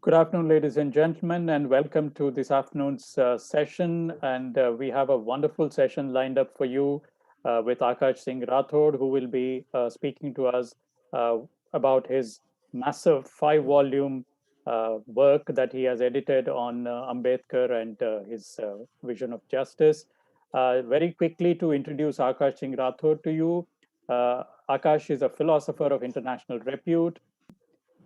Good afternoon, ladies and gentlemen, and welcome to this afternoon's session. And we have a wonderful session lined up for you with Aakash Singh Rathore, who will be speaking to us uh, about his massive 5-volume work that he has edited on Ambedkar and his vision of justice. Very quickly to introduce Aakash Singh Rathore to you, Aakash is a philosopher of international repute,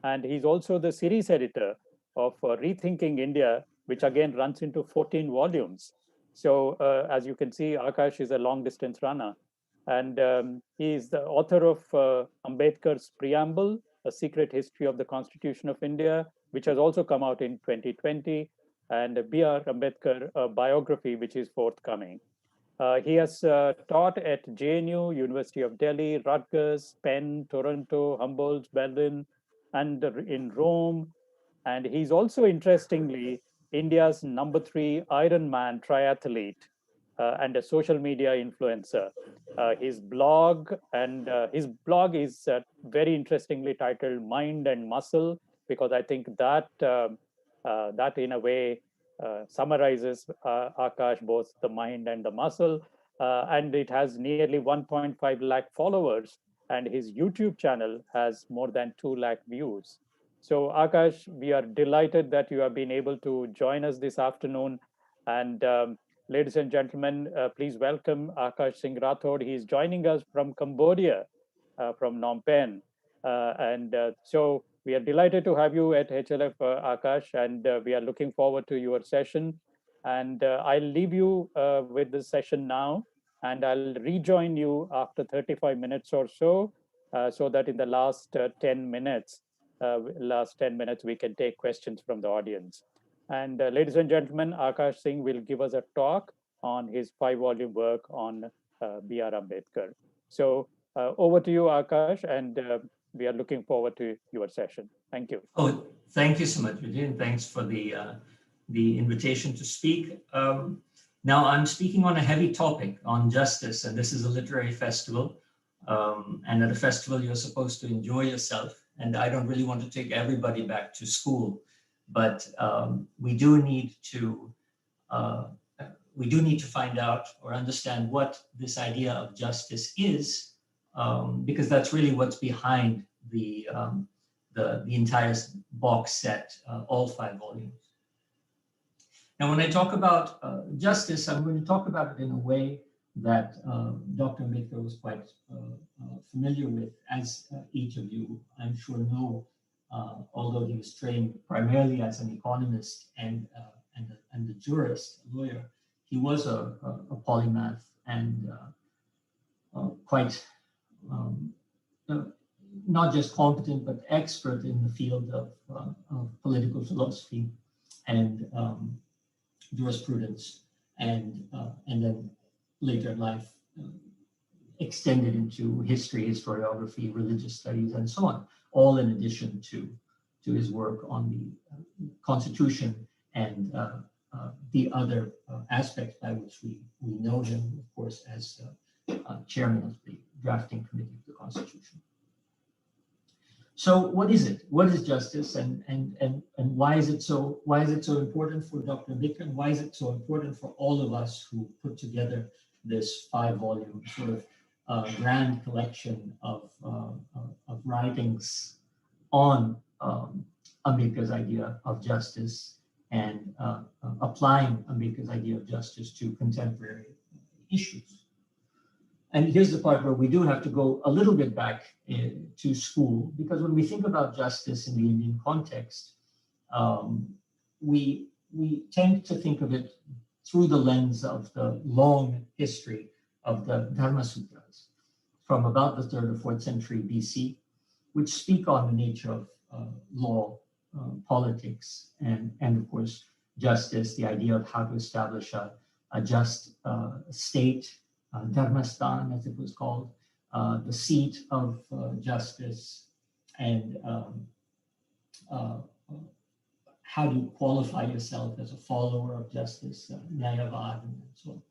and he's also the series editor of Rethinking India, which again runs into 14 volumes. So, as you can see, Akash is a long distance runner. And he is the author of Ambedkar's Preamble, A Secret History of the Constitution of India, which has also come out in 2020, and B.R. Ambedkar biography, which is forthcoming. He has taught at JNU, University of Delhi, Rutgers, Penn, Toronto, Humboldt, Berlin, and in Rome. And he's also, interestingly, India's #3 Ironman triathlete and a social media influencer. His blog is very interestingly titled "Mind and Muscle," because I think that in a way summarizes Akash, both the mind and the muscle. And it has nearly 1.5 lakh followers, and his YouTube channel has more than 2 lakh views. So, Akash, we are delighted that you have been able to join us this afternoon. And ladies and gentlemen, please welcome Akash Singh Rathore. He is joining us from Cambodia, from Phnom Penh. And so we are delighted to have you at HLF, Akash, and we are looking forward to your session. And I'll leave you with this session now, and I'll rejoin you after 35 minutes or so that in the last 10 minutes, we can take questions from the audience. And ladies and gentlemen, Akash Singh will give us a talk on his 5-volume work on B.R. Ambedkar. So over to you, Akash, and we are looking forward to your session. Thank you. Oh, thank you so much, Vijay, and thanks for the invitation to speak. Now I'm speaking on a heavy topic on justice, and this is a literary festival. And at a festival, you're supposed to enjoy yourself. And I don't really want to take everybody back to school, but we do need to find out or understand what this idea of justice is, because that's really what's behind the entire box set, all 5 volumes. Now, when I talk about justice, I'm going to talk about it in a way that Dr. Ambedkar was quite familiar with, as each of you, I'm sure, know, although he was trained primarily as an economist and a jurist, a lawyer. He was a polymath and quite not just competent, but expert in the field of political philosophy and jurisprudence, and then later in life extended into history, historiography, religious studies, and so on, all in addition to his work on the Constitution and the other aspects by which we know him, of course, as chairman of the drafting committee of the Constitution. So what is it? What is justice, and why is it so important for Dr. Ambedkar, and why is it so important for all of us who put together this 5-volume sort of grand collection of writings on Ambedkar's idea of justice and applying Ambedkar's idea of justice to contemporary issues? And here's the part where we do have to go a little bit back to school, because when we think about justice in the Indian context, we tend to think of it through the lens of the long history of the Dharma Sutras from about the 3rd or 4th century BC, which speak on the nature of law, politics, and of course, justice, the idea of how to establish a just state, Dharmastan, as it was called, the seat of justice, and how to qualify yourself as a follower of justice, Nyayavad, and so on.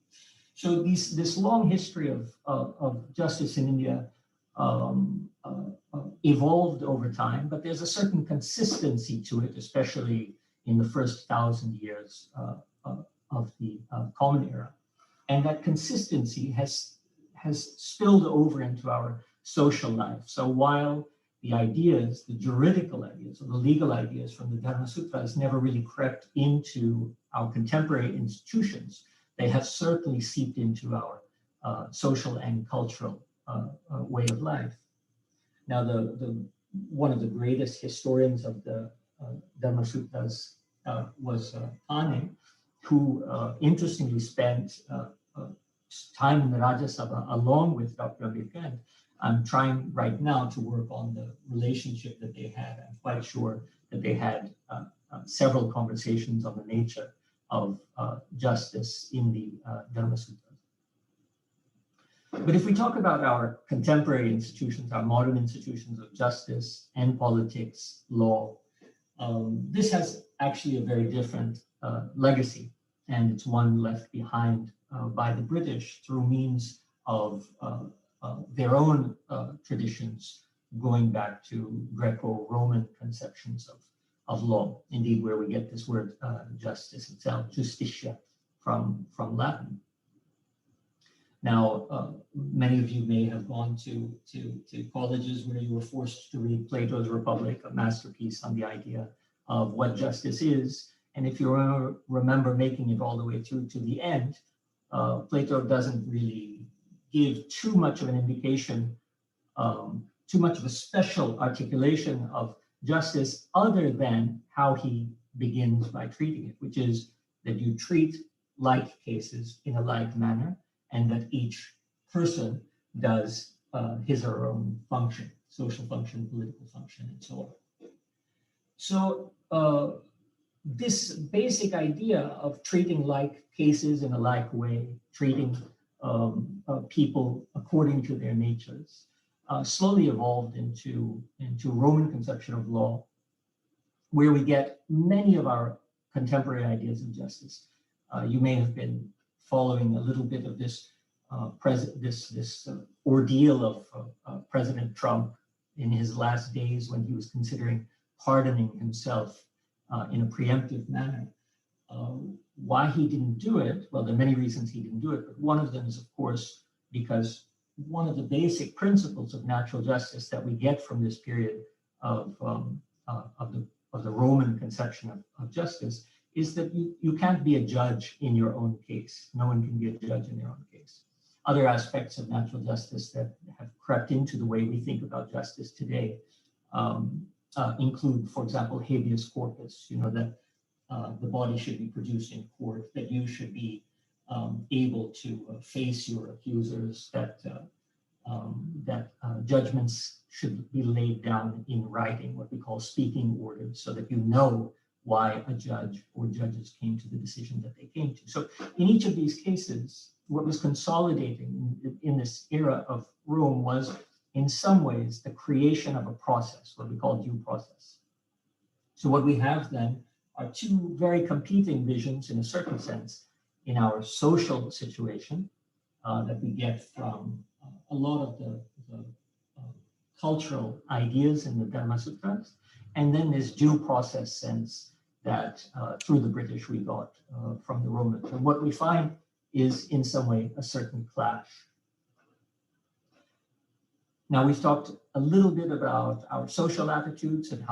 So this long history of justice in India evolved over time, but there's a certain consistency to it, especially in the first 1,000 years of the Common Era. And that consistency has spilled over into our social life. So while the ideas, the juridical ideas, or the legal ideas from the Dharma Sutras never really crept into our contemporary institutions, they have certainly seeped into our social and cultural way of life. Now, one of the greatest historians of the Dharma Sutras was Pane, who interestingly spent time in the Rajya Sabha along with Dr. Ambedkar. And I'm trying right now to work on the relationship that they had. I'm quite sure that they had several conversations on the nature of justice in the Dharma Sutras. But if we talk about our contemporary institutions, our modern institutions of justice and politics, law, this has actually a very different legacy, and it's one left behind by the British through means of their own traditions, going back to Greco-Roman conceptions of law, indeed where we get this word justice itself, justitia, from Latin. Now, many of you may have gone to colleges where you were forced to read Plato's Republic, a masterpiece on the idea of what justice is. And if you remember making it all the way through to the end, Plato doesn't really give too much of an indication, too much of a special articulation of justice other than how he begins by treating it, which is that you treat like cases in a like manner, and that each person does his or her own function, social function, political function, and so on. So this basic idea of treating like cases in a like way, treating people according to their natures, slowly evolved into Roman conception of law, where we get many of our contemporary ideas of justice. You may have been following a little bit of this ordeal of President Trump in his last days when he was considering pardoning himself in a preemptive manner. Why he didn't do it? Well, there are many reasons he didn't do it, but one of them is, of course, because one of the basic principles of natural justice that we get from this period of the Roman conception of justice is that you can't be a judge in your own case. No one can be a judge in their own case. Other aspects of natural justice that have crept into the way we think about justice today include, for example, habeas corpus, that the body should be produced in court, that you should be able to face your accusers, that judgments should be laid down in writing, what we call speaking orders, so that you know why a judge or judges came to the decision that they came to. So in each of these cases, what was consolidating in this era of Rome was, in some ways, the creation of a process, what we call due process. So what we have then are two very competing visions, in a certain sense, in our social situation that we get from a lot of the cultural ideas in the Dharma Sutras, and then this due process sense that through the British we got from the Romans. And what we find is, in some way, a certain clash. Now, we've talked a little bit about our social attitudes and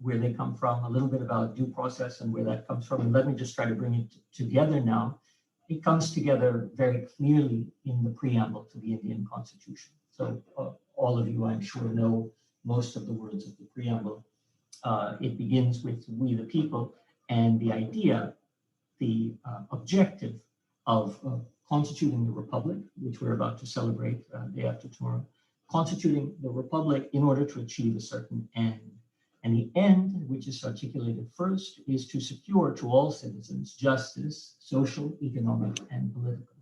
where they come from, a little bit about due process and where that comes from. And let me just try to bring it together now. It comes together very clearly in the preamble to the Indian Constitution. So all of you, I'm sure, know most of the words of the preamble. It begins with "we the people," and the idea, the objective of constituting the Republic, which we're about to celebrate day after tomorrow, constituting the Republic in order to achieve a certain end. And the end, which is articulated first, is to secure to all citizens justice, social, economic, and political.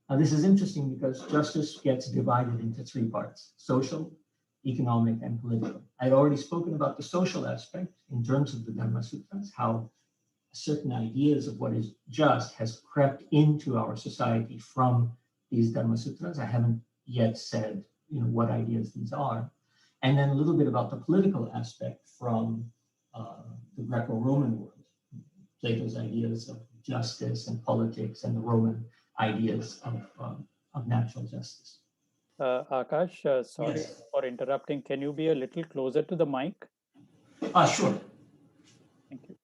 Now, this is interesting because justice gets divided into three parts: social, economic, and political. I've already spoken about the social aspect in terms of the Dharma Sutras, how certain ideas of what is just has crept into our society from these Dharma Sutras. I haven't yet said what ideas these are, and then a little bit about the political aspect from the Greco-Roman world, Plato's ideas of justice and politics, and the Roman ideas of natural justice. Akash, sorry Yes. for interrupting. Can you be a little closer to the mic? Sure. Thank you.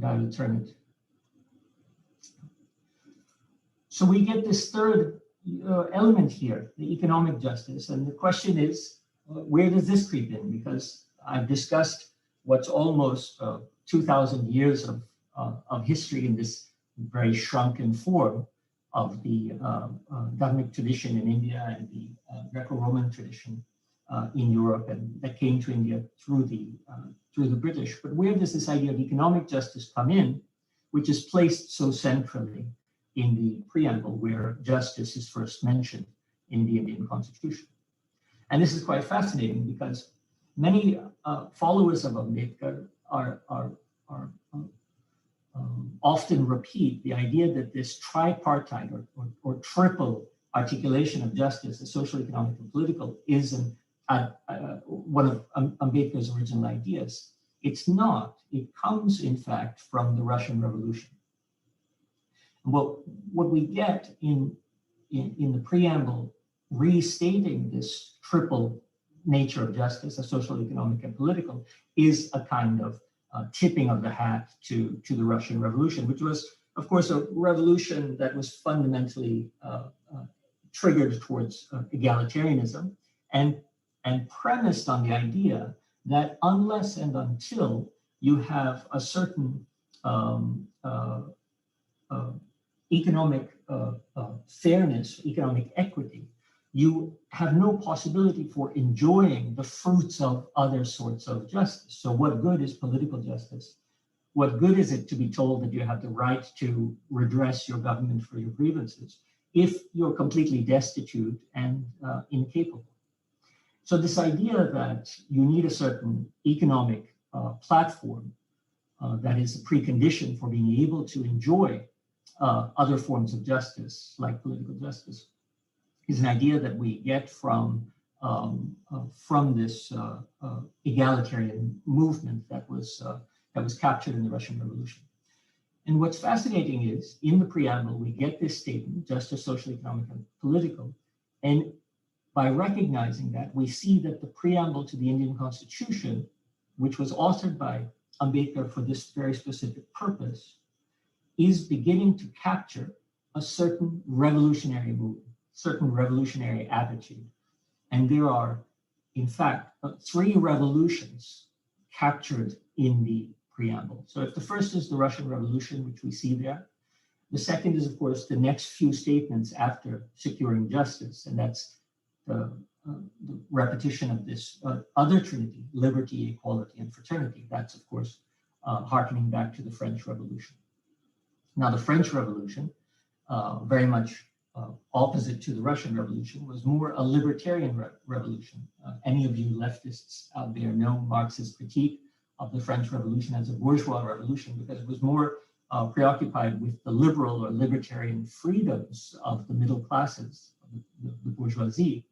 I will turn it. So we get this third element here, the economic justice. And the question is, where does this creep in? Because I've discussed what's almost 2,000 years of history in this very shrunken form of the Dharmic tradition in India and the Greco-Roman tradition in Europe, and that came to India through the British. But where does this idea of economic justice come in, which is placed so centrally in the preamble, where justice is first mentioned in the Indian Constitution? And this is quite fascinating because many followers of Ambedkar often repeat the idea that this tripartite or triple articulation of justice, the social, economic, and political, is one of Ambedkar's original ideas. It's not. It comes, in fact, from the Russian Revolution. What we get in the preamble restating this triple nature of justice, a social, economic, and political, is a kind of tipping of the hat to the Russian Revolution, which was, of course, a revolution that was fundamentally triggered towards egalitarianism and premised on the idea that unless and until you have a certain economic fairness, economic equity, you have no possibility for enjoying the fruits of other sorts of justice. So what good is political justice? What good is it to be told that you have the right to redress your government for your grievances if you're completely destitute and incapable? So this idea that you need a certain economic platform that is a precondition for being able to enjoy other forms of justice, like political justice, is an idea that we get from this egalitarian movement that was captured in the Russian Revolution. And what's fascinating is, in the preamble, we get this statement, justice, social, economic, and political. And by recognizing that, we see that the preamble to the Indian Constitution, which was authored by Ambedkar for this very specific purpose, is beginning to capture a certain revolutionary movement, certain revolutionary attitude. And there are, in fact, 3 revolutions captured in the preamble. So if the first is the Russian Revolution, which we see there, the second is, of course, the next few statements after securing justice, and that's the repetition of this other trinity, liberty, equality, and fraternity. That's, of course, hearkening back to the French Revolution. Now, the French Revolution, very much opposite to the Russian Revolution, was more a libertarian revolution. Any of you leftists out there know Marx's critique of the French Revolution as a bourgeois revolution, because it was more preoccupied with the liberal or libertarian freedoms of the middle classes, the bourgeoisie,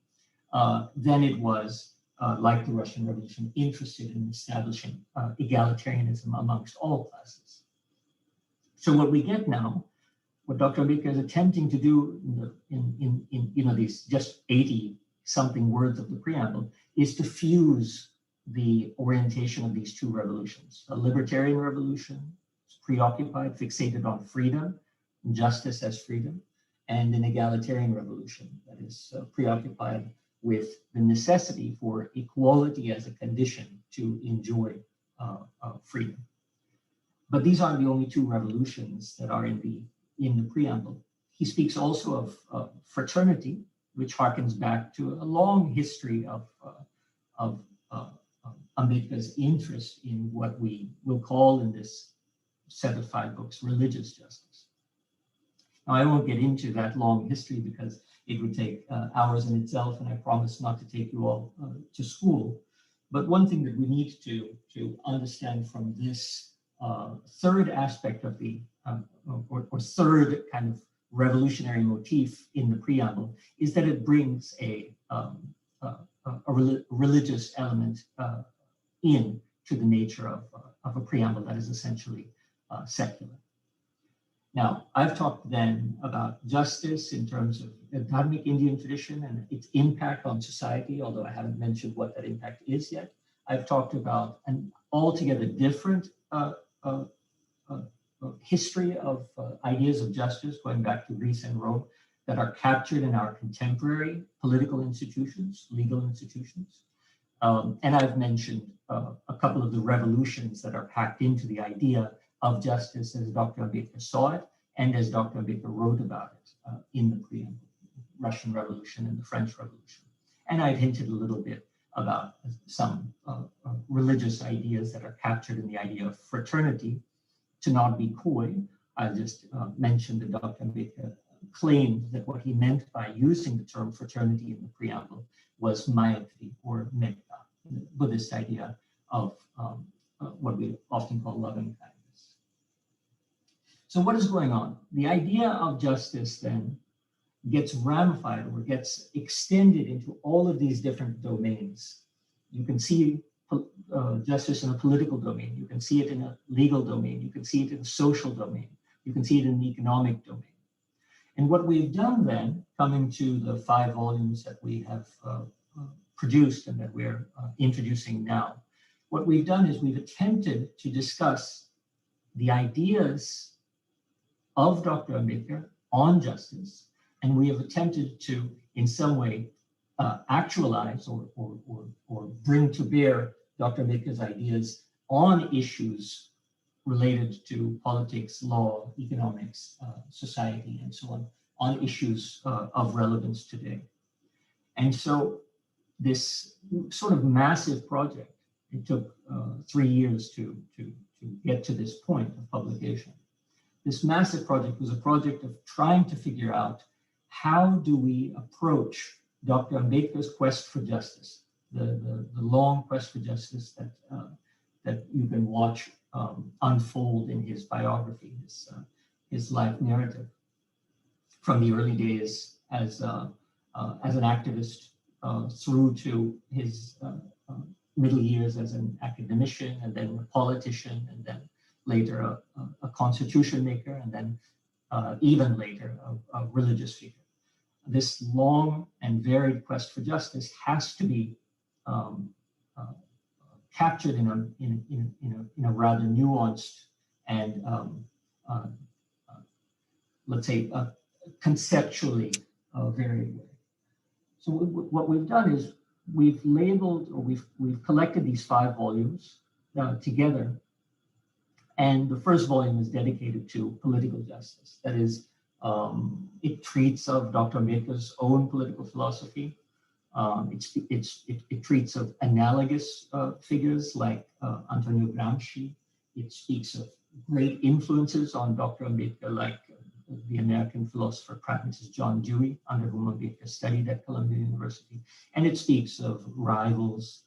than it was, like the Russian Revolution, interested in establishing egalitarianism amongst all classes. So what we get now, what Dr. Ambedkar is attempting to do in these just 80-something words of the preamble, is to fuse the orientation of these 2 revolutions. A libertarian revolution, preoccupied, fixated on freedom, justice as freedom, and an egalitarian revolution that is preoccupied with the necessity for equality as a condition to enjoy freedom. But these aren't the only 2 revolutions that are in the preamble. He speaks also of fraternity, which harkens back to a long history of Ambedkar's interest in what we will call in this set of 5 books, religious justice. Now, I won't get into that long history because it would take hours in itself, and I promise not to take you all to school. But one thing that we need to understand from this third aspect of the, or third kind revolutionary motif in the preamble is that it brings a religious element in to the nature of a preamble that is essentially secular. Now, I've talked then about justice in terms of the Dharmic Indian tradition and its impact on society, although I haven't mentioned what that impact is yet. I've talked about an altogether different history of ideas of justice going back to Greece and Rome that are captured in our contemporary political institutions, legal institutions. And I've mentioned a couple of the revolutions that are packed into the idea of justice as Dr. Ambedkar saw it and as Dr. Ambedkar wrote about it in the preamble, Russian Revolution and the French Revolution. And I've hinted a little bit about some religious ideas that are captured in the idea of fraternity. To not be coy, I'll just mention that Dr. Ambedkar claimed that what he meant by using the term fraternity in the preamble was Maitri or Metta, the Buddhist idea of what we often call loving kindness. So what is going on? The idea of justice then gets ramified or gets extended into all of these different domains. You can see justice in a political domain. You can see it in a legal domain. You can see it in a social domain. You can see it in the economic domain. And what we've done then, coming to the 5 volumes that we have produced and that we're introducing now, what we've done is we've attempted to discuss the ideas of Dr. Ambedkar on justice, and we have attempted to, in some way, actualize or bring to bear Dr. Ambedkar's ideas on issues related to politics, law, economics, society, and so on issues of relevance today. And so this sort of massive project, it took 3 years to get to this point of publication. This massive project was a project of trying to figure out how do we approach Dr. Ambedkar's quest for justice, the long quest for justice that you can watch unfold in his biography, his life narrative, from the early days as an activist through to his middle years as an academician, and then a politician, and then later a constitution maker, and then even later a religious figure. This long and varied quest for justice has to be captured in a rather nuanced and let's say conceptually varied way. So what we've done is we've labeled, or we've collected these 5 volumes together, and the first volume is dedicated to political justice. That is, it treats of Dr. Ambedkar's own political philosophy. It treats of analogous figures like Antonio Gramsci. It speaks of great influences on Dr. Ambedkar, like the American philosopher pragmatist John Dewey, under whom Ambedkar studied at Columbia University. And it speaks of rivals,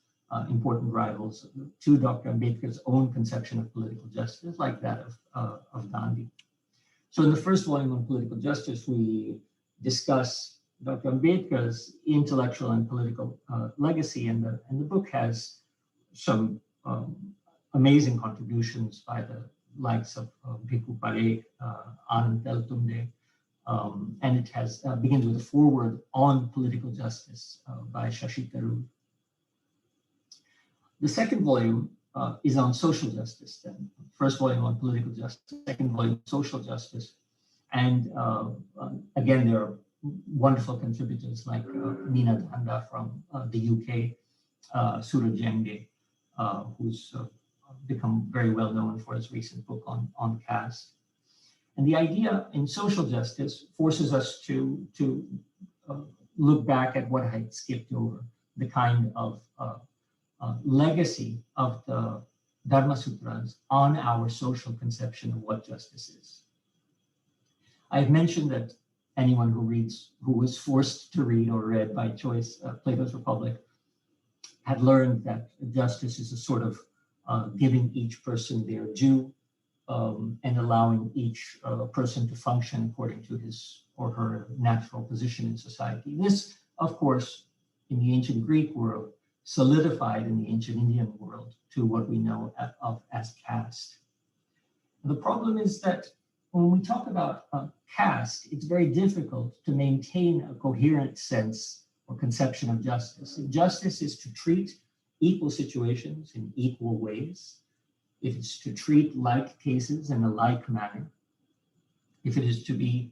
important rivals to Dr. Ambedkar's own conception of political justice, like that of Gandhi. So in the first volume on political justice, we discuss Dr. Ambedkar's intellectual and political legacy, and the book has some amazing contributions by the likes of Bhikkhu Parekh, Anand Teltumde, and it has begins with a foreword on political justice by Shashi Tharoor. The second volume is on social justice. Then, first volume on political justice, second volume social justice, and again there are wonderful contributors like Meena Dhanda from the UK, Suraj Jenge, who's become very well known for his recent book on caste. And the idea in social justice forces us to look back at what I had skipped over, the kind of legacy of the Dharma Sutras on our social conception of what justice is. I've mentioned that anyone who was forced to read or read by choice Plato's Republic had learned that justice is a sort of giving each person their due and allowing each person to function according to his or her natural position in society. This, of course, in the ancient Greek world, solidified in the ancient Indian world to what we know of as caste. The problem is that when we talk about caste, it's very difficult to maintain a coherent sense or conception of justice. If justice is to treat equal situations in equal ways, if it's to treat like cases in a like manner, if it is to be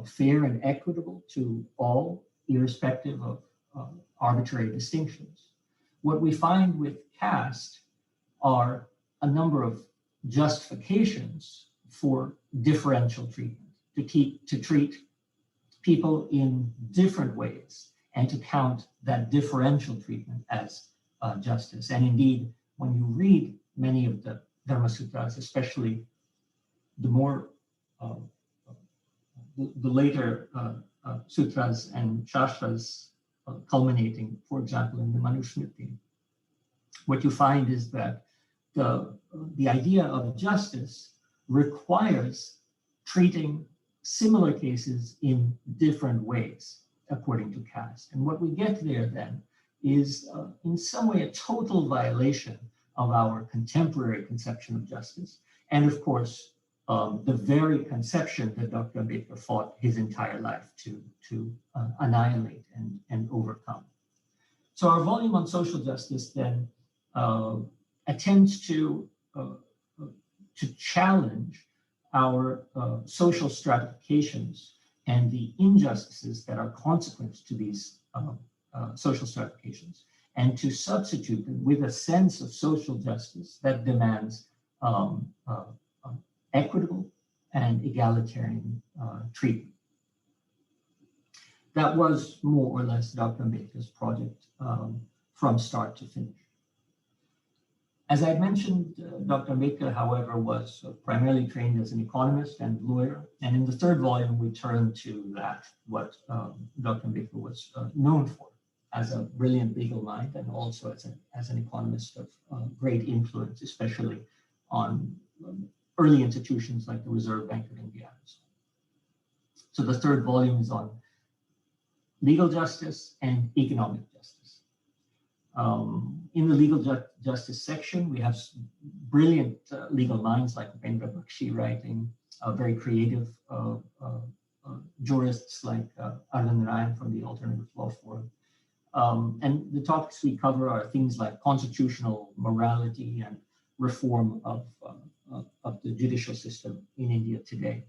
fair and equitable to all, irrespective of arbitrary distinctions, what we find with caste are a number of justifications for differential treatment, to treat people in different ways and to count that differential treatment as justice. And indeed, when you read many of the Dharma Sutras, especially the more the later sutras and shastras culminating, for example, in the Manusmriti, what you find is that the idea of justice requires treating similar cases in different ways according to caste. And what we get there then is in some way a total violation of our contemporary conception of justice. And of course, the very conception that Dr. Ambedkar fought his entire life to annihilate and overcome. So our volume on social justice then attempts to challenge our social stratifications and the injustices that are consequent to these social stratifications, and to substitute them with a sense of social justice that demands equitable and egalitarian treatment. That was more or less Dr. Ambedkar's project from start to finish. As I mentioned, Dr. Ambedkar, however, was primarily trained as an economist and lawyer. And in the third volume, we turn to that, what Dr. Ambedkar was known for, as a brilliant legal mind and also as an economist of great influence, especially on early institutions like the Reserve Bank of India. So the third volume is on legal justice and economic justice. In the legal justice section, we have brilliant legal minds like Upendra Bakshi writing, very creative jurists like Arvind Ryan from the Alternative Law Forum. And the topics we cover are things like constitutional morality and reform of the judicial system in India today.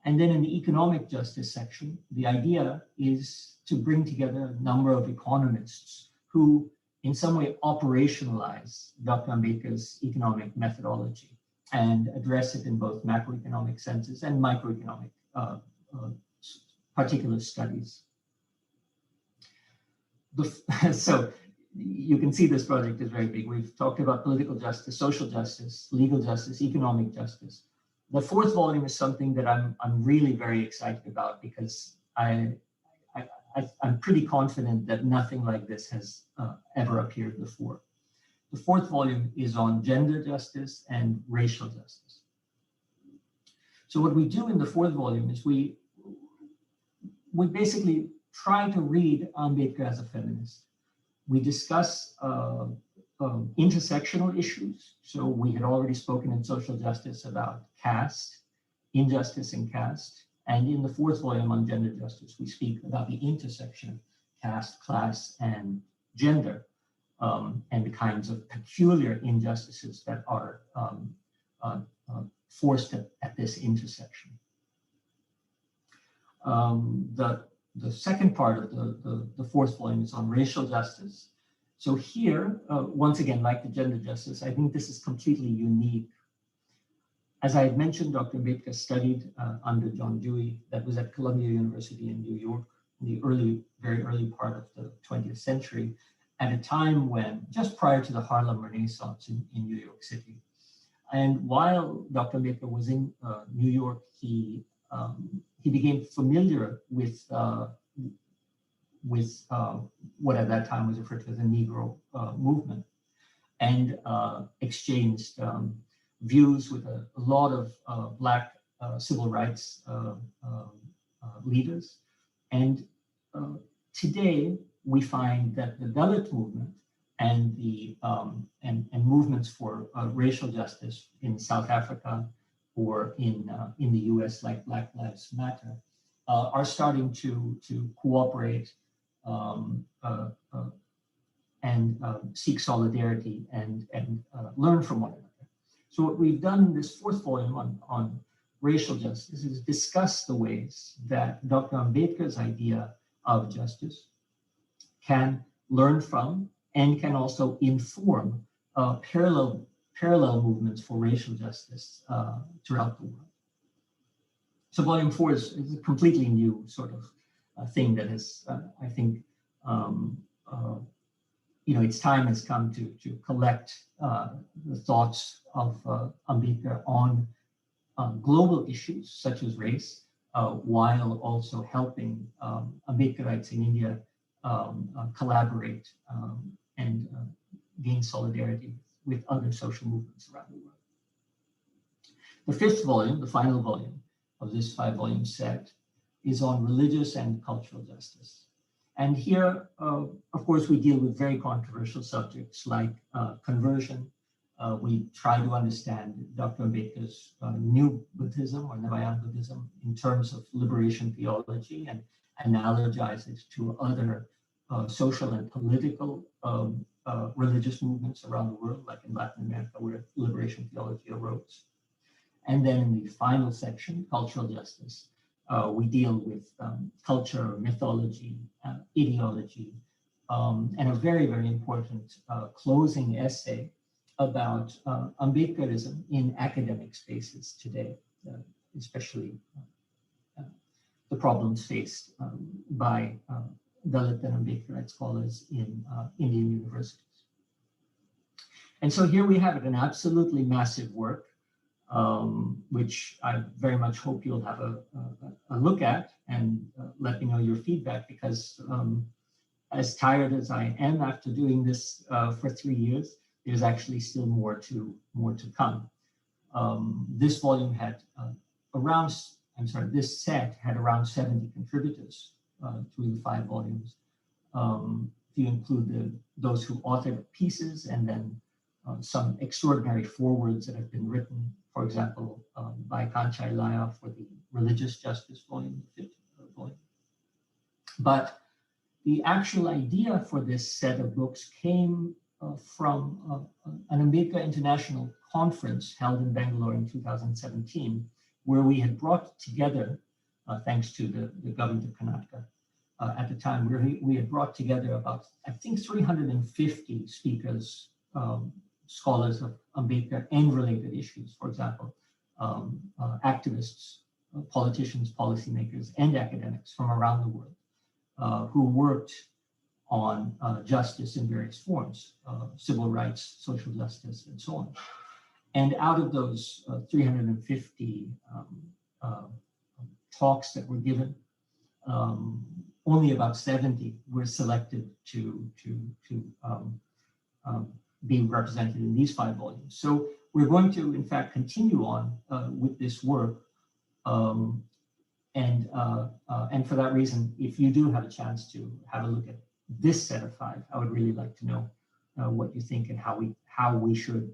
And then in the economic justice section, the idea is to bring together a number of economists who in some way operationalize Dr. Ambedkar's economic methodology and address it in both macroeconomic senses and microeconomic particular studies. So you can see this project is very big. We've talked about political justice, social justice, legal justice, economic justice. The fourth volume is something that I'm really very excited about because I'm pretty confident that nothing like this has ever appeared before. The fourth volume is on gender justice and racial justice. So what we do in the fourth volume is we basically try to read Ambedkar as a feminist. We discuss intersectional issues. So we had already spoken in social justice about caste, injustice in caste. And in the fourth volume on gender justice, we speak about the intersection of caste, class, and gender, and the kinds of peculiar injustices that are forced at this intersection. The second part of the fourth volume is on racial justice. So here, once again, like the gender justice, I think this is completely unique. As I had mentioned, Dr. Ambedkar studied under John Dewey, that was at Columbia University in New York, in the very early part of the 20th century, at a time when, just prior to the Harlem Renaissance in New York City. And while Dr. Ambedkar was in New York, he became familiar with what at that time was referred to as the Negro Movement, and exchanged views with a lot of Black civil rights leaders. And today we find that the Dalit movement and the and movements for racial justice in South Africa or in the U.S., like Black Lives Matter, are starting to cooperate and seek solidarity and learn from one another. So what we've done in this fourth volume on racial justice is discuss the ways that Dr. Ambedkar's idea of justice can learn from and can also inform parallel movements for racial justice throughout the world. So volume 4 is a completely new sort of thing that is, I think, its time has come to collect the thoughts of Ambedkar on global issues such as race, while also helping Ambedkarites in India collaborate and gain solidarity with other social movements around the world. The fifth volume, the final volume of this 5-volume set, is on religious and cultural justice. And here, of course, we deal with very controversial subjects like conversion. We try to understand Dr. Ambedkar's new Buddhism or Navayan Buddhism in terms of liberation theology and analogize it to other social and political religious movements around the world, like in Latin America, where liberation theology arose. And then in the final section, cultural justice, we deal with culture, mythology, ideology, and a very, very important closing essay about Ambedkarism in academic spaces today, especially the problems faced by Dalit and Ambedkarite scholars in Indian universities. And so here we have it, an absolutely massive work, which I very much hope you'll have a look at and let me know your feedback, because as tired as I am after doing this for 3 years, there's actually still more to come. This volume had this set had around 70 contributors through the 5 volumes. If you include those who authored pieces and then some extraordinary forewords that have been written, for example, by Kanchai Laya for the Religious Justice volume, the 5th volume. But the actual idea for this set of books came from an Ambedkar International Conference held in Bangalore in 2017, where we had brought together, thanks to the government of Karnataka at the time, where we had brought together about, I think, 350 speakers, scholars of Ambedkar and related issues, for example, activists, politicians, policymakers, and academics from around the world who worked on justice in various forms, civil rights, social justice, and so on. And out of those 350 talks that were given, only about 70 were selected to be represented in these 5 volumes. So we're going to, in fact, continue on with this work. And for that reason, if you do have a chance to have a look at this set of 5, I would really like to know what you think and how we should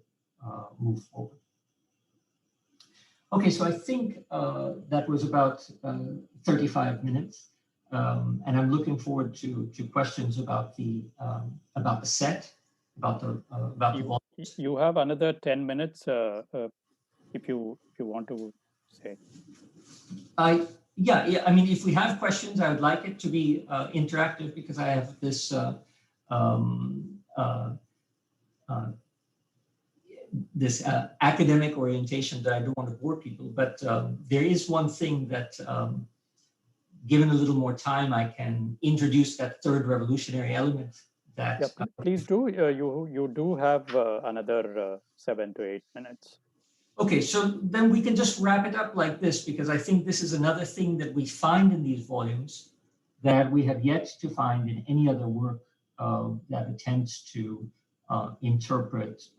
move forward. Okay, so I think that was about 35 minutes, and I'm looking forward to questions about the set, about the volumes. You have another 10 minutes if you want to say. Yeah. I mean, if we have questions, I would like it to be interactive, because I have this this academic orientation that I don't want to bore people. But there is one thing that, given a little more time, I can introduce that third revolutionary element. That please do. You do have another 7 to 8 minutes. Okay, so then we can just wrap it up like this, because I think this is another thing that we find in these volumes that we have yet to find in any other work that attempts to interpret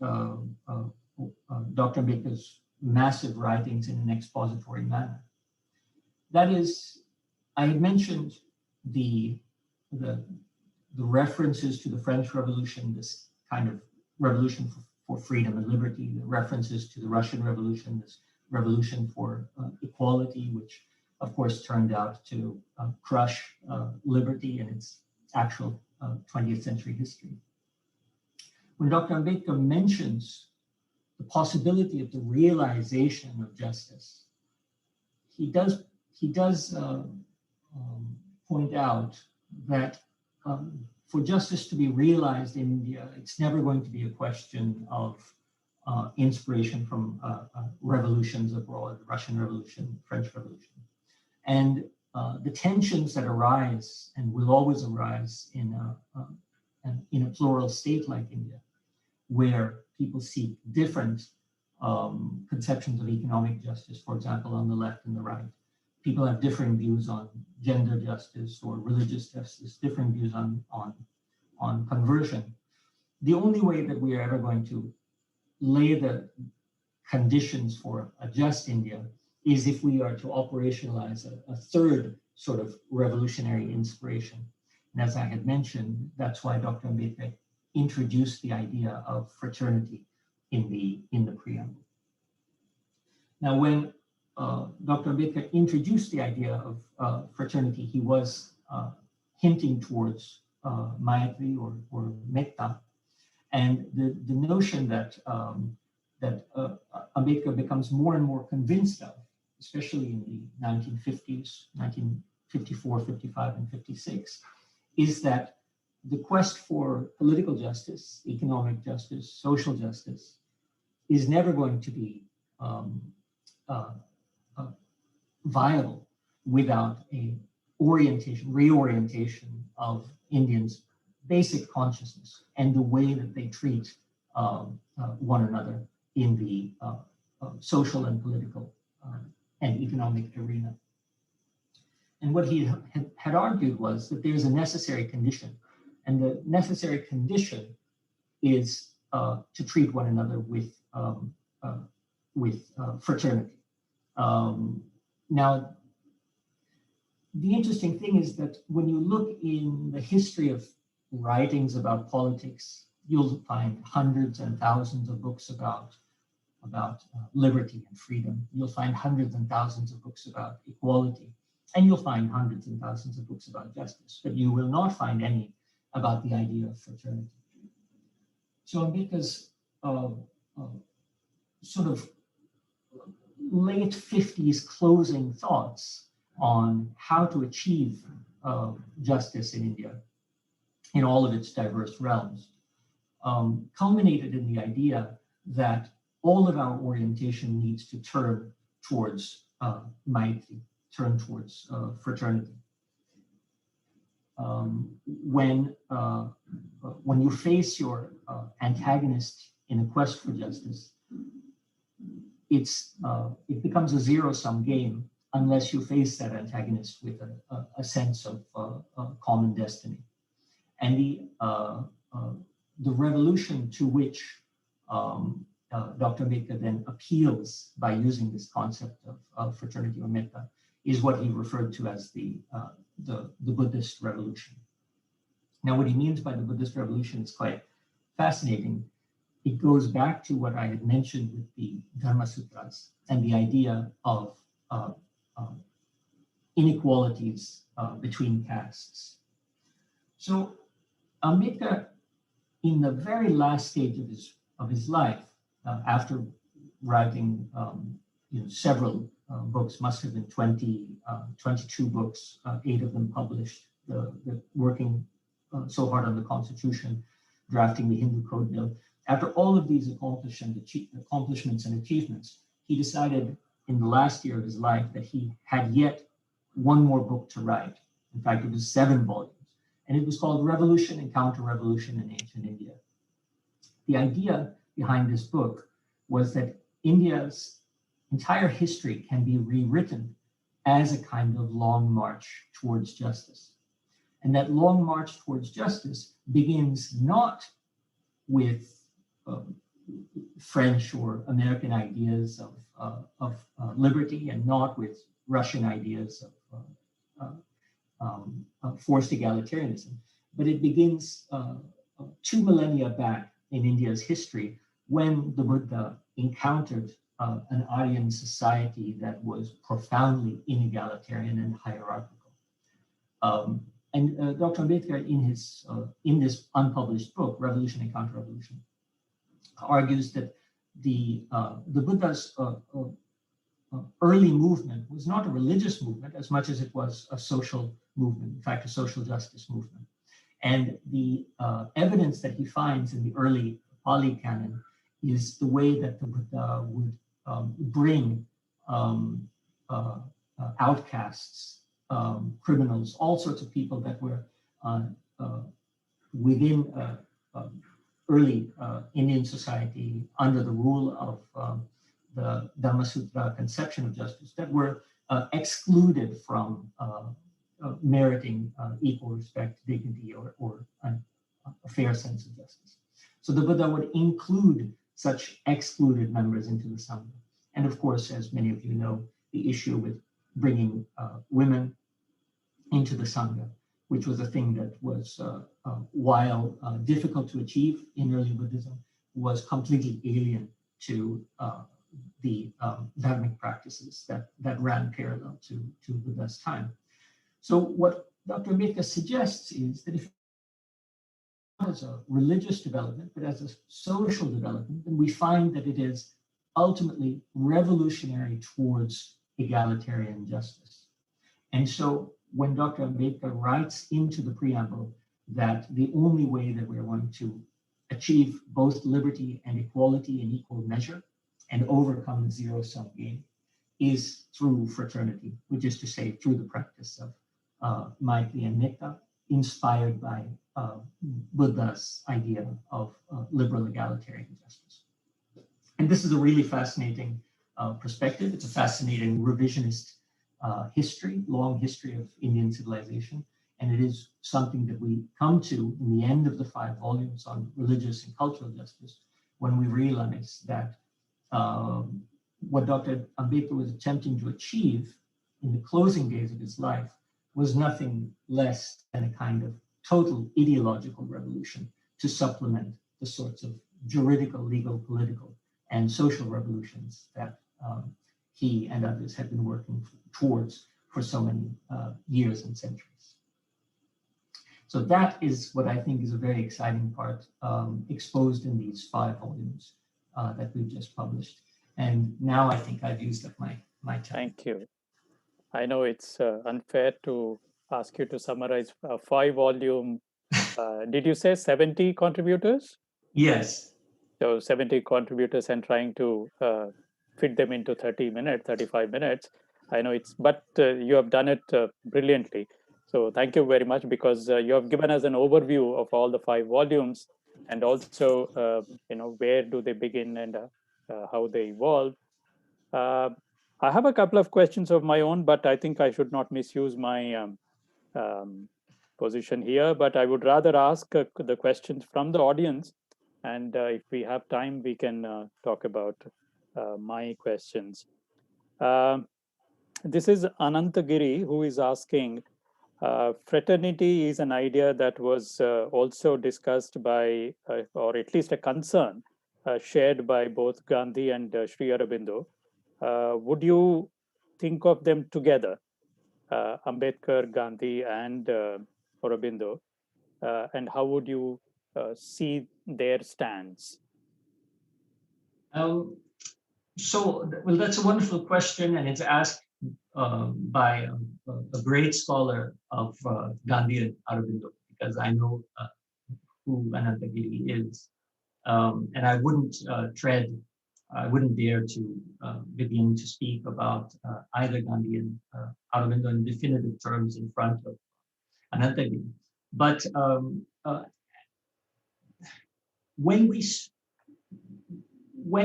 Dr. Ambedkar's massive writings in an expository manner. That is, I had mentioned the references to the French Revolution, this kind of revolution for freedom and liberty, the references to the Russian Revolution, this revolution for equality, which of course turned out to crush liberty in its actual 20th century history. When Dr. Ambedkar mentions the possibility of the realization of justice, he does point out that for justice to be realized in India, it's never going to be a question of inspiration from revolutions abroad, the Russian Revolution, French Revolution. And the tensions that arise and will always arise in a plural state like India, where people seek different conceptions of economic justice, for example, on the left and the right. People have differing views on gender justice or religious justice, different views on conversion. The only way that we are ever going to lay the conditions for a just India is if we are to operationalize a third sort of revolutionary inspiration. And as I had mentioned, that's why Dr. Ambedkar introduced the idea of fraternity in the preamble. Now, when Dr. Ambedkar introduced the idea of fraternity, he was hinting towards Maitri or Metta, and the notion that Ambedkar becomes more and more convinced of, especially in the 1950s, 1954, 55, and 56, is that the quest for political justice, economic justice, social justice is never going to be viable without a reorientation of Indians' basic consciousness and the way that they treat one another in the social and political and economic arena. And what he had argued was that there's a necessary condition, and the necessary condition is to treat one another with fraternity. Now, the interesting thing is that when you look in the history of writings about politics, you'll find hundreds and thousands of books about liberty and freedom. You'll find hundreds and thousands of books about equality, and you'll find hundreds and thousands of books about justice, but you will not find any about the idea of fraternity. So Ambedkar's sort of late 50s closing thoughts on how to achieve justice in India in all of its diverse realms culminated in the idea that all of our orientation needs to turn towards Maitri, turn towards fraternity. When you face your antagonist in a quest for justice, it becomes a zero-sum game unless you face that antagonist with a sense of common destiny. And the revolution to which Dr. Ambedkar then appeals by using this concept of fraternity or metta is what he referred to as the Buddhist Revolution. Now, what he means by the Buddhist Revolution is quite fascinating. It goes back to what I had mentioned with the Dharma Sutras and the idea of inequalities between castes. So Ambedkar, in the very last stage of his life, after writing several books, must have been 22 books, 8 of them published, working so hard on the Constitution, drafting the Hindu Code Bill. After all of these accomplishments and achievements, he decided in the last year of his life that he had yet one more book to write. In fact, it was 7 volumes, and it was called Revolution and Counter-Revolution in Ancient India. The idea behind this book was that India's entire history can be rewritten as a kind of long march towards justice. And that long march towards justice begins not with French or American ideas of liberty, and not with Russian ideas of forced egalitarianism. But it begins 2 millennia back in India's history, when the Buddha encountered an Aryan society that was profoundly inegalitarian and hierarchical. And Dr. Ambedkar, in this unpublished book, Revolution and Counter-Revolution, argues that the Buddha's early movement was not a religious movement as much as it was a social movement, in fact, a social justice movement. And the evidence that he finds in the early Pali canon is the way that the Buddha would bring outcasts, criminals, all sorts of people that were within early Indian society under the rule of the Dhamma-sutra conception of justice, that were excluded from meriting equal respect, dignity, or a fair sense of justice. So the Buddha would include such excluded members into the Sangha. And of course, as many of you know, the issue with bringing women into the Sangha, which was a thing that was, while difficult to achieve in early Buddhism, was completely alien to the dharmic practices that ran parallel to Buddha's time. So what Dr. Ambedkar suggests is that if as a religious development, but as a social development, then we find that it is ultimately revolutionary towards egalitarian justice. And so when Dr. Ambedkar writes into the preamble that the only way that we're going to achieve both liberty and equality in equal measure and overcome the zero-sum game is through fraternity, which is to say through the practice of Maitri and Metta, inspired by Buddha's idea of liberal egalitarian justice. And this is a really fascinating perspective. It's a fascinating revisionist history, long history of Indian civilization. And it is something that we come to in the end of the 5 volumes on religious and cultural justice, when we realize that what Dr. Ambedkar was attempting to achieve in the closing days of his life was nothing less than a kind of total ideological revolution to supplement the sorts of juridical, legal, political, and social revolutions that he and others had been working towards for so many years and centuries. So that is what I think is a very exciting part, exposed in these 5 volumes that we've just published. And now I think I've used up my time. Thank you. I know it's unfair to ask you to summarize a 5-volume. Did you say 70 contributors? Yes. So 70 contributors and trying to fit them into 30 minutes, 35 minutes. I know it's, but you have done it brilliantly. So thank you very much, because you have given us an overview of all the 5 volumes, and also, where do they begin and how they evolve. I have a couple of questions of my own, but I think I should not misuse my position here. But I would rather ask the questions from the audience. And if we have time, we can talk about my questions. This is Anantagiri, who is asking, fraternity is an idea that was also discussed by, or at least a concern, shared by both Gandhi and Sri Aurobindo. Would you think of them together, Ambedkar, Gandhi, and Aurobindo? And how would you see their stance? Well, that's a wonderful question, and it's asked by a great scholar of Gandhi and Aurobindo, because I know who Anantagiri is. And I wouldn't dare to begin to speak about either Gandhi and Aurobindo in definitive terms in front of Anantagiri. But when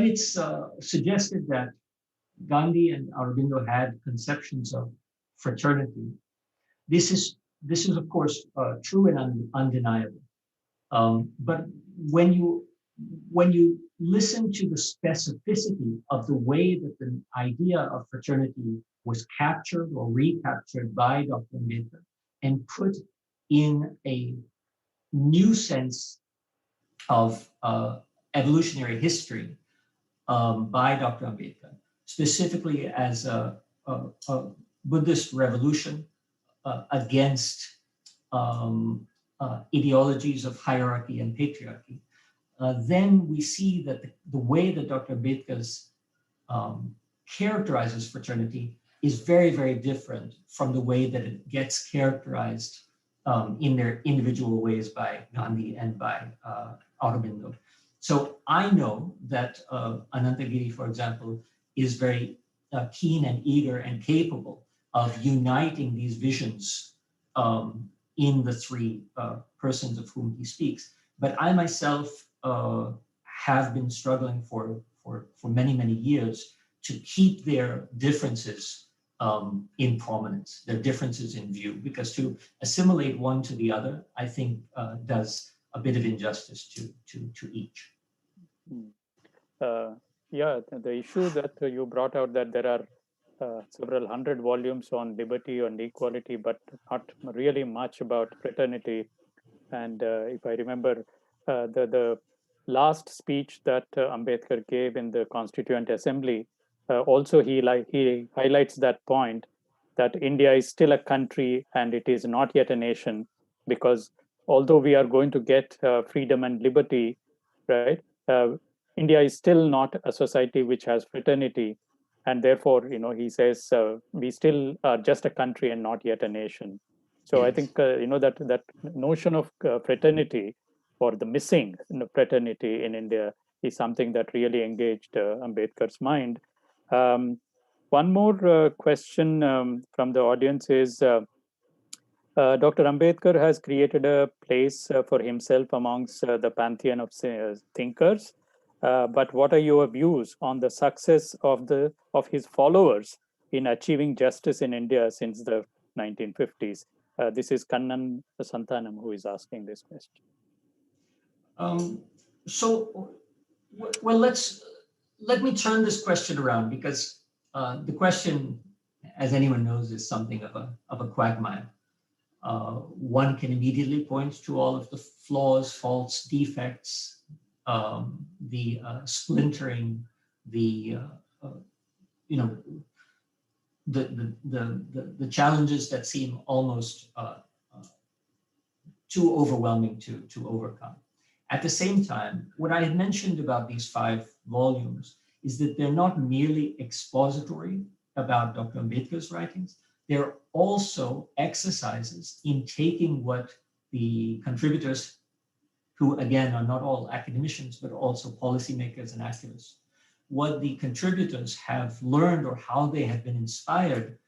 it's suggested that Gandhi and Aurobindo had conceptions of fraternity, this is of course true and undeniable. But when you when you listen to the specificity of the way that the idea of fraternity was captured or recaptured by Dr. Ambedkar and put in a new sense of evolutionary history by Dr. Ambedkar, specifically as a Buddhist revolution against ideologies of hierarchy and patriarchy, then we see that the way that Dr. Ambedkar's characterizes fraternity is very, very different from the way that it gets characterized in their individual ways by Gandhi and by Aurobindo. So I know that Anantagiri, for example, is very keen and eager and capable of uniting these visions in the three persons of whom he speaks. But I myself have been struggling for many, many years to keep their differences in prominence, their differences in view, because to assimilate one to the other, I think does a bit of injustice to each. Yeah, the issue that you brought out, that there are several hundred volumes on liberty and equality, but not really much about fraternity. And if I remember, the last speech that Ambedkar gave in the Constituent Assembly, also he highlights that point, that India is still a country and it is not yet a nation, because although we are going to get freedom and liberty, right? India is still not a society which has fraternity, and therefore, he says we still are just a country and not yet a nation. So I Yes. think that notion of fraternity, or the missing fraternity in India, is something that really engaged Ambedkar's mind. Um, One more question from the audience is, Dr. Ambedkar has created a place for himself amongst the pantheon of thinkers. But what are your views on the success of his followers in achieving justice in India since the 1950s? This is Kannan Santanam who is asking this question. So, well, let me turn this question around, because the question, as anyone knows, is something of a quagmire. One can immediately point to all of the flaws, faults, defects, the splintering, the the challenges that seem almost too overwhelming to overcome. At the same time, what I had mentioned about these 5 volumes is that they're not merely expository about Dr. Ambedkar's writings, they're also exercises in taking what the contributors, who again are not all academicians, but also policymakers and activists, what the contributors have learned or how they have been inspired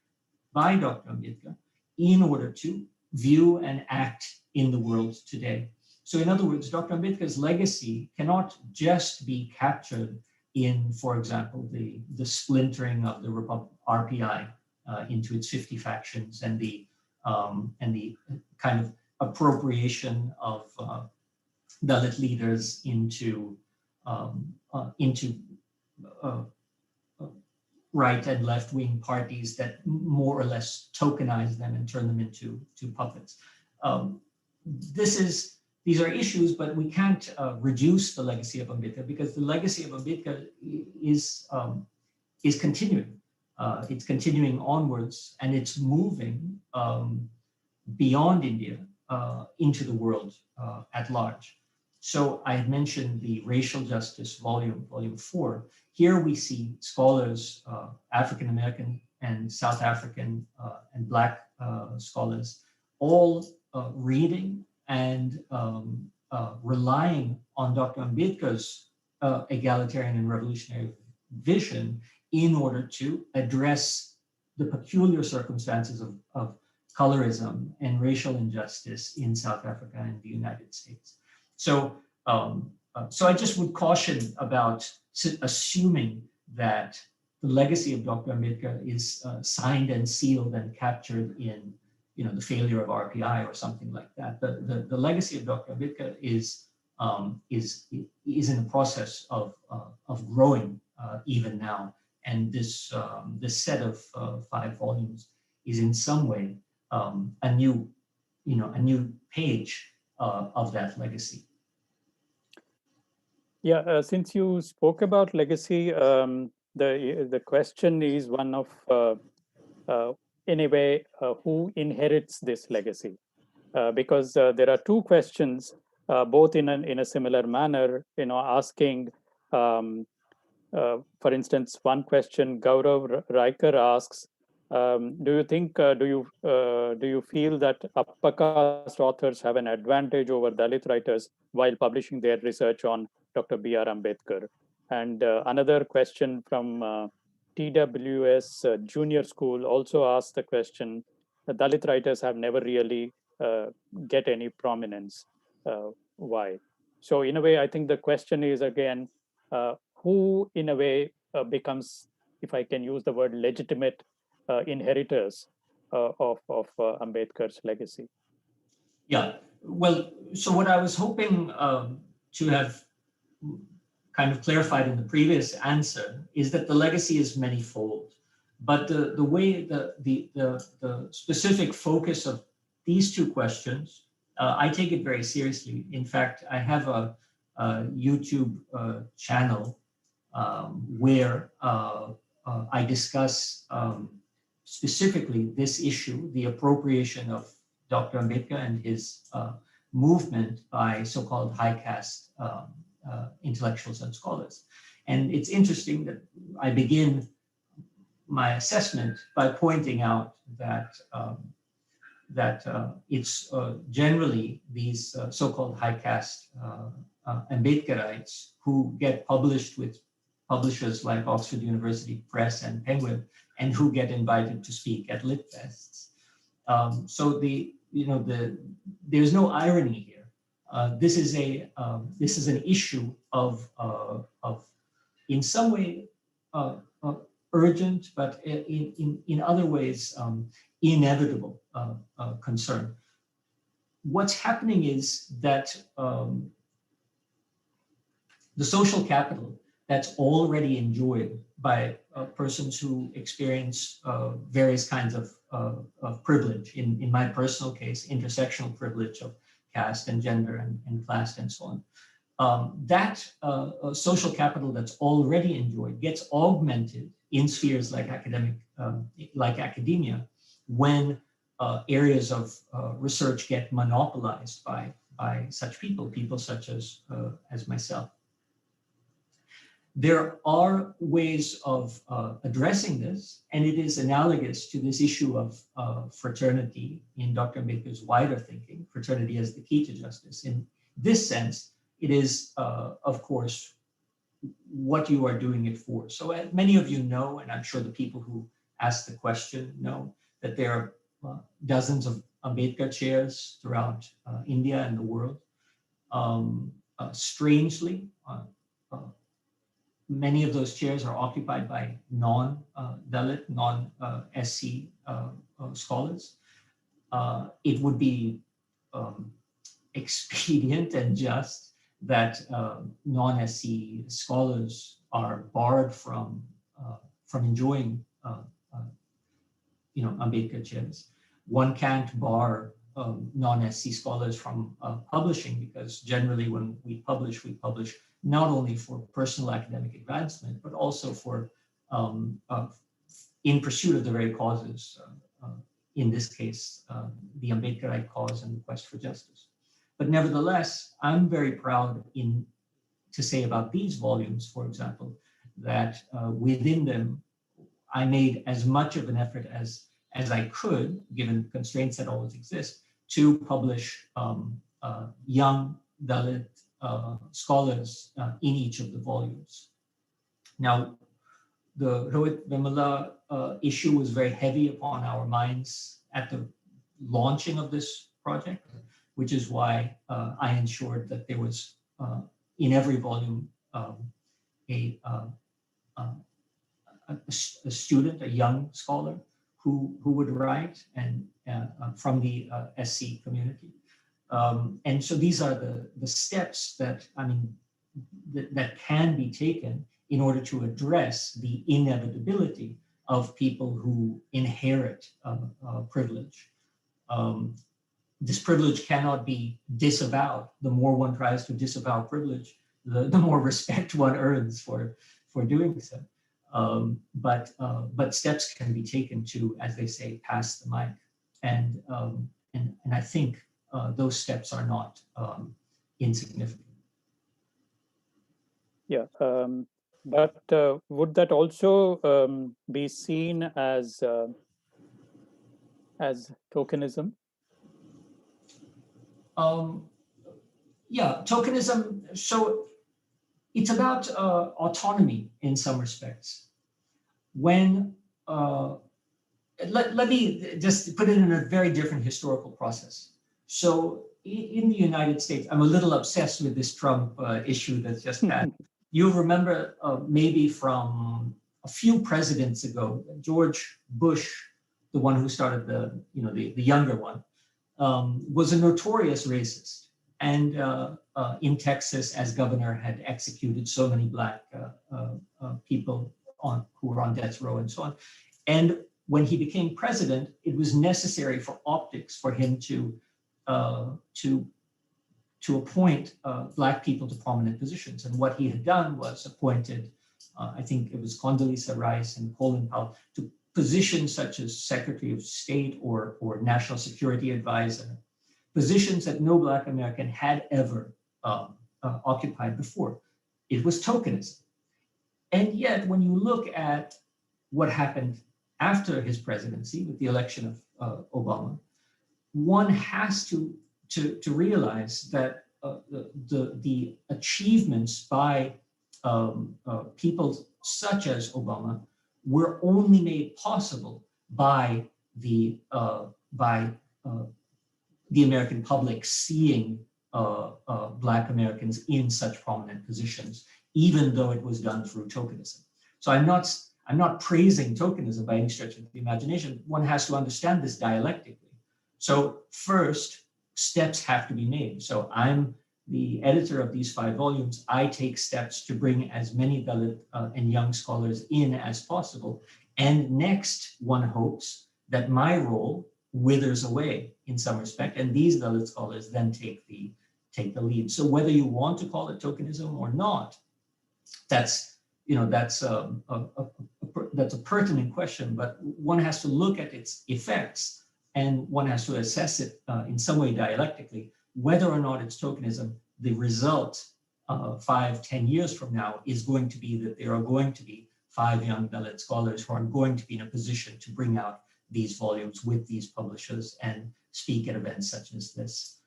by Dr. Ambedkar in order to view and act in the world today. So in other words, Dr. Ambedkar's legacy cannot just be captured in, for example, the splintering of the RPI into its 50 factions and the kind of appropriation of Dalit leaders into right and left wing parties that more or less tokenize them and turn them into puppets. These are issues, but we can't reduce the legacy of Ambedkar, because the legacy of Ambedkar is continuing. It's continuing onwards, and it's moving beyond India into the world at large. So I had mentioned the Racial Justice volume 4. Here we see scholars, African American and South African and Black scholars, all reading and relying on Dr. Ambedkar's egalitarian and revolutionary vision in order to address the peculiar circumstances of colorism and racial injustice in South Africa and the United States. So I just would caution about assuming that the legacy of Dr. Ambedkar is signed and sealed and captured in the failure of RPI or something like that. The legacy of Dr. Ambedkar is is in the process of growing even now. And this set of 5 volumes is in some way a new page of that legacy. Yeah, since you spoke about legacy, the question is one of uh, in a way who inherits this legacy? Because there are two questions, both in a similar manner. Asking, um, for instance, one question Gaurav Riker asks, do you feel that upper caste authors have an advantage over Dalit writers while publishing their research on Dr. B.R. Ambedkar? And another question from TWS Junior School also asks the question: Dalit writers have never really get any prominence. Why? So, in a way, I think the question is again, who, in a way, becomes, if I can use the word, legitimate inheritors of Ambedkar's legacy. Yeah, well, so what I was hoping to have kind of clarified in the previous answer is that the legacy is manifold, but the way the specific focus of these two questions, I take it very seriously. In fact, I have a YouTube channel where I discuss specifically this issue, the appropriation of Dr. Ambedkar and his movement by so-called high caste intellectuals and scholars. And it's interesting that I begin my assessment by pointing out that it's generally these so-called high caste Ambedkarites who get published with publishers like Oxford University Press and Penguin, and who get invited to speak at Lit Fests. So there's no irony here. This is an issue of in some way urgent, but in other ways inevitable concern. What's happening is that the social capital that's already enjoyed by persons who experience various kinds of privilege. In my personal case, intersectional privilege of caste and gender and class and so on. That social capital that's already enjoyed gets augmented in spheres like academia, when areas of research get monopolized by such people such as myself. There are ways of addressing this, and it is analogous to this issue of fraternity in Dr. Ambedkar's wider thinking, fraternity as the key to justice. In this sense, it is, of course, what you are doing it for. So as many of you know, and I'm sure the people who asked the question know, that there are dozens of Ambedkar chairs throughout India and the world. Strangely, many of those chairs are occupied by non-Dalit, non-SC scholars. It would be expedient and just that non-SC scholars are barred from enjoying Ambedkar chairs. One can't bar non-SC scholars from publishing, because generally when we publish not only for personal academic advancement, but also for in pursuit of the very causes, in this case, the Ambedkarite cause and the quest for justice. But nevertheless, I'm very proud to say about these volumes, for example, that within them, I made as much of an effort as I could, given constraints that always exist, to publish young Dalit scholars in each of the volumes. Now, the Rohit Vimala issue was very heavy upon our minds at the launching of this project, which is why I ensured that there was in every volume a student, a young scholar who would write, and from the SC community. And so these are the steps that, I mean, that can be taken in order to address the inevitability of people who inherit privilege. This privilege cannot be disavowed. The more one tries to disavow privilege, the more respect one earns for doing so. But steps can be taken to, as they say, pass the mic. And I think those steps are not insignificant. Yeah, but would that also be seen as tokenism? Yeah, tokenism. So it's about autonomy in some respects. When let me just put it in a very different historical process. So in the United States, I'm a little obsessed with this Trump issue that's just had. You remember maybe from a few presidents ago, George Bush, the one who started the younger one, was a notorious racist. And in Texas, as governor, had executed so many Black people who were on death row and so on. And when he became president, it was necessary for optics for him to appoint Black people to prominent positions. And what he had done was appointed, I think it was Condoleezza Rice and Colin Powell, to positions such as Secretary of State or National Security Advisor, positions that no Black American had ever occupied before. It was tokenism. And yet, when you look at what happened after his presidency with the election of Obama, one has to realize that the achievements by people such as Obama were only made possible by the American public seeing Black Americans in such prominent positions, even though it was done through tokenism. So I'm not praising tokenism by any stretch of the imagination. One has to understand this dialectically. So first, steps have to be made. So I'm the editor of these 5 volumes. I take steps to bring as many Dalit and young scholars in as possible. And next, one hopes that my role withers away in some respect, and these Dalit scholars then take the lead. So whether you want to call it tokenism or not, that's a pertinent question, but one has to look at its effects and one has to assess it in some way dialectically. Whether or not it's tokenism, the result 5-10 years from now is going to be that there are going to be 5 young Dalit scholars who are going to be in a position to bring out these volumes with these publishers and speak at events such as this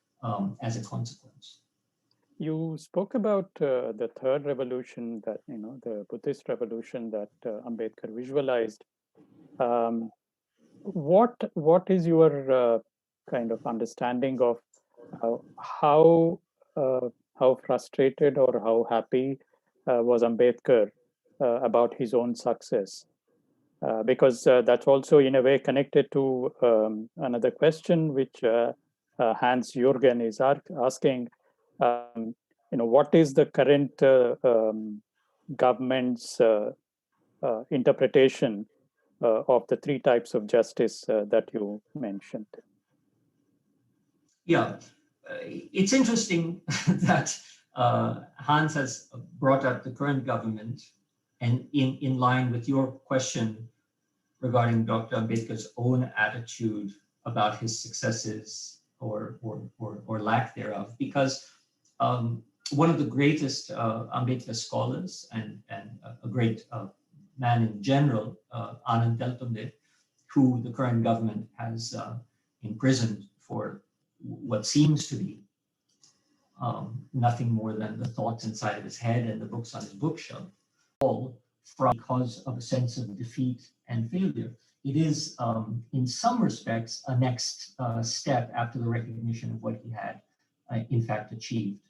as a consequence. You spoke about the third revolution, that the Buddhist revolution that Ambedkar visualized. What is your kind of understanding of how frustrated or how happy was Ambedkar about his own success? Because that's also in a way connected to another question which Hans Jürgen is asking. What is the current government's interpretation of the 3 types of justice that you mentioned? Yeah, it's interesting that Hans has brought up the current government, and in line with your question regarding Dr. Ambedkar's own attitude about his successes or lack thereof, because one of the greatest Ambedkar scholars and a great man in general, Anand Teltumbde, who the current government has imprisoned for what seems to be nothing more than the thoughts inside of his head and the books on his bookshelf, all because of a sense of defeat and failure. It is, in some respects, a next step after the recognition of what he had, in fact, achieved.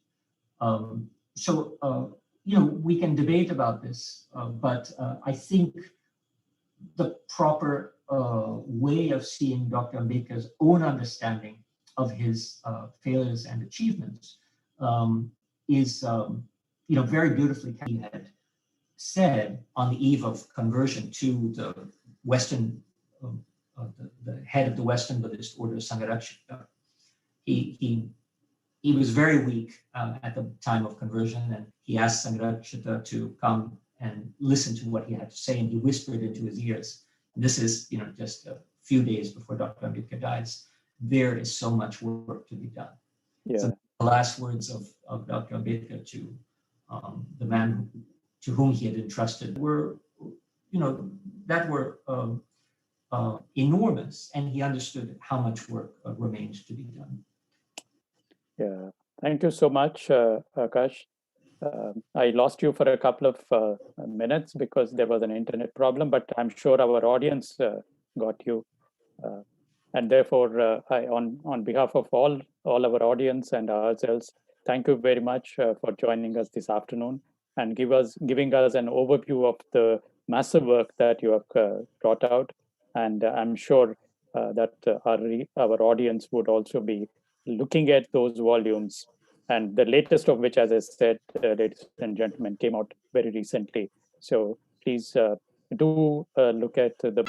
We can debate about this, but I think the proper way of seeing Dr. Ambedkar's own understanding of his failures and achievements is, very beautifully he had said on the eve of conversion to the Western, the head of the Western Buddhist order, Sangharakshita. He was very weak at the time of conversion, and he asked Sangharakshita to come and listen to what he had to say, and he whispered into his ears. And this is, just a few days before Dr. Ambedkar dies. There is so much work to be done. Yeah. So the last words of Dr. Ambedkar to the man to whom he had entrusted were, enormous, and he understood how much work remained to be done. Yeah, thank you so much, Akash. I lost you for a couple of minutes because there was an internet problem, but I'm sure our audience got you. And therefore, on behalf of all our audience and ourselves, thank you very much for joining us this afternoon and giving us an overview of the massive work that you have brought out. And I'm sure that our audience would also be looking at those volumes. And the latest of which, as I said, ladies and gentlemen, came out very recently. So please do look at the